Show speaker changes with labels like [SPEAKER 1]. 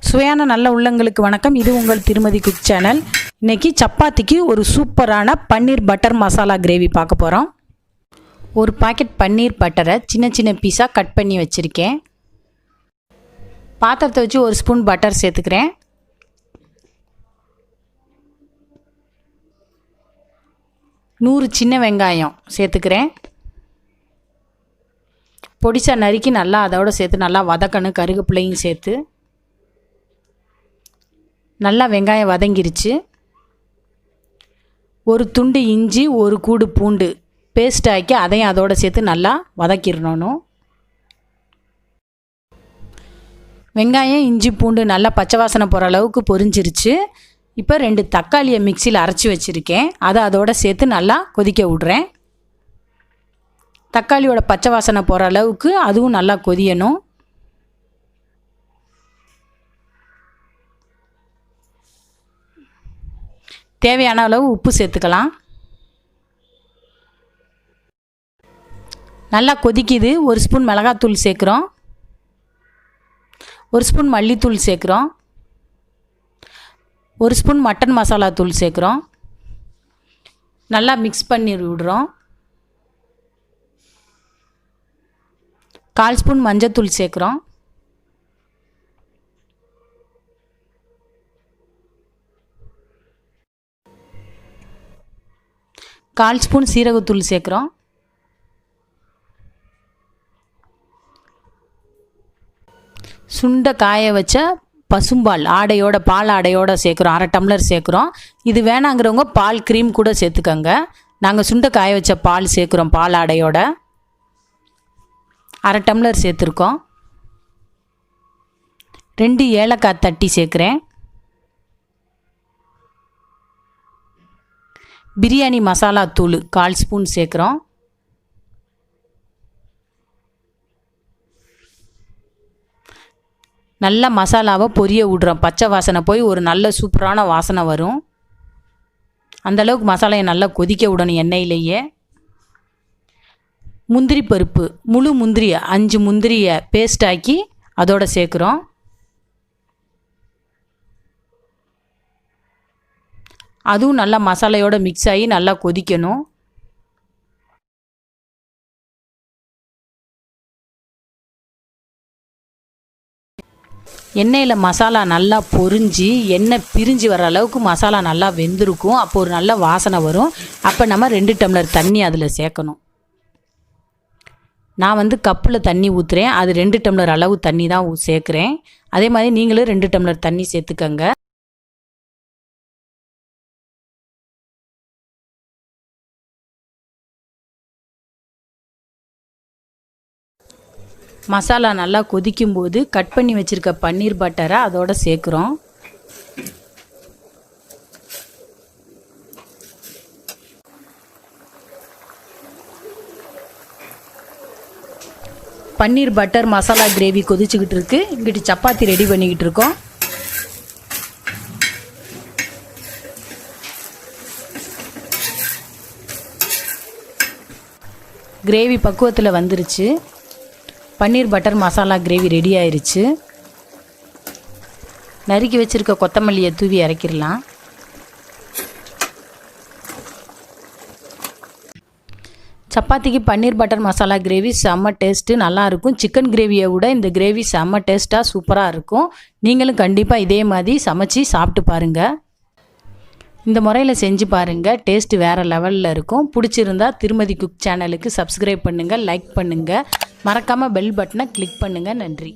[SPEAKER 1] சுவையான நல்ல உள்ளங்களுக்கு வணக்கம். இது உங்கள் திருமதி குக் சேனல். இன்றைக்கி சப்பாத்திக்கு ஒரு சூப்பரான பன்னீர் பட்டர் மசாலா கிரேவி பார்க்க போகிறோம். ஒரு பாக்கெட் பன்னீர் பட்டரை சின்ன சின்ன பீஸாக கட் பண்ணி வச்சுருக்கேன். பாத்திரத்தை வச்சு ஒரு ஸ்பூன் பட்டர் சேர்த்துக்கிறேன். நூறு சின்ன வெங்காயம் சேர்த்துக்கிறேன். பொடிசா நறுக்கி நல்லா அதோடு சேர்த்து நல்லா வதக்கணும். கருவேப்பிலையும் சேர்த்து நல்லா வெங்காயம் வதங்கிருச்சு. ஒரு துண்டு இஞ்சி, ஒரு கூடு பூண்டு பேஸ்ட் ஆக்கி அதையும் அதோடு சேர்த்து நல்லா வதக்கிடணும். வெங்காயம் இஞ்சி பூண்டு நல்லா பச்சை வாசனை போகிற அளவுக்கு பொரிஞ்சிருச்சு. இப்போ 2 தக்காளியை மிக்சியில் அரைச்சி வச்சுருக்கேன். அதை அதோடு சேர்த்து நல்லா கொதிக்க விட்றேன். தக்காளியோட பச்சை வாசனை போகிற அளவுக்கு அதுவும் நல்லா கொதியணும். தேவையான அளவு உப்பு சேர்த்துக்கலாம். நல்லா கொதிக்குது. ஒரு ஸ்பூன் மிளகாத்தூள் சேர்க்குறோம். ஒரு ஸ்பூன் மல்லித்தூள் சேர்க்குறோம். ஒரு ஸ்பூன் மட்டன் மசாலா தூள் சேர்க்குறோம். நல்லா மிக்ஸ் பண்ணி விடுறோம். 1/4 ஸ்பூன் மஞ்சத்தூள் சேர்க்குறோம். கால் ஸ்பூன் சீரகத்தூள் சேர்க்குறோம். சுண்டை காய வச்ச பசும்பால் ஆடையோட பால் ஆடையோடு சேர்க்குறோம். 1/2 டம்ளர் சேர்க்குறோம். இது வேணாங்கிறவங்க பால் க்ரீம் கூட சேர்த்துக்கோங்க. நாங்கள் சுண்டை காய வச்ச பால் சேர்க்குறோம். பால் ஆடையோட 1/2 டம்ளர் சேர்த்துருக்கோம். 2 ஏலக்காய் தட்டி சேர்க்குறேன். பிரியாணி மசாலா தூள் 1/4 ஸ்பூன் சேர்க்குறோம். நல்லா மசாலாவை பொரிய விட்றோம். பச்சை வாசனை போய் ஒரு நல்ல சூப்பரான வாசனை வரும். அந்தளவுக்கு மசாலையை நல்லா கொதிக்க விடணும் எண்ணெயிலேயே. முந்திரி பருப்பு, முழு முந்திரியை 5 முந்திரியை பேஸ்ட் ஆக்கி அதோடு சேர்க்குறோம். அதுவும் நல்லா மசாலையோடு மிக்ஸ் ஆகி நல்லா கொதிக்கணும். எண்ணெயில் மசாலா நல்லா பொரிஞ்சு எண்ணெய் பிரிஞ்சு வர அளவுக்கு மசாலா நல்லா வெந்திருக்கும். அப்போ ஒரு நல்ல வாசனை வரும். அப்போ நம்ம 2 டம்ளர் தண்ணி அதில் சேர்க்கணும். நான் கப்பில் தண்ணி ஊற்றுறேன். அது 2 டம்ளர் அளவு தண்ணி தான் சேர்க்குறேன். அதே மாதிரி நீங்களும் 2 டம்ளர் தண்ணி சேர்த்துக்கங்க. மசாலா நல்லா கொதிக்கும்போது கட் பண்ணி வச்சுருக்க பன்னீர் பட்டரை அதோடு சேர்க்குறோம். பன்னீர் பட்டர் மசாலா கிரேவி கொதிச்சுக்கிட்டு இருக்கு. இங்கிட்டு சப்பாத்தி ரெடி பண்ணிக்கிட்டு இருக்கோம். கிரேவி பக்குவத்தில் வந்துருச்சு. பன்னீர் பட்டர் மசாலா கிரேவி ரெடி ஆயிருச்சு. நறுக்கி வச்சுருக்க கொத்தமல்லியை தூவி இறக்கிடலாம். சப்பாத்திக்கு பன்னீர் பட்டர் மசாலா கிரேவி செம்ம டேஸ்ட்டு நல்லாயிருக்கும். சிக்கன் கிரேவியை விட இந்த கிரேவி செம்ம டேஸ்ட்டாக சூப்பராக இருக்கும். நீங்களும் கண்டிப்பாக இதே மாதிரி சமைச்சி சாப்பிட்டு பாருங்கள். இந்த முறையில் செஞ்சு பாருங்கள். டேஸ்ட்டு வேறு லெவலில் இருக்கும். பிடிச்சிருந்தா திருமதி குக் சேனலுக்கு சப்ஸ்கிரைப் பண்ணுங்கள், லைக் பண்ணுங்கள், மறக்காமல் பெல் பட்டனை கிளிக் பண்ணுங்கள். நன்றி.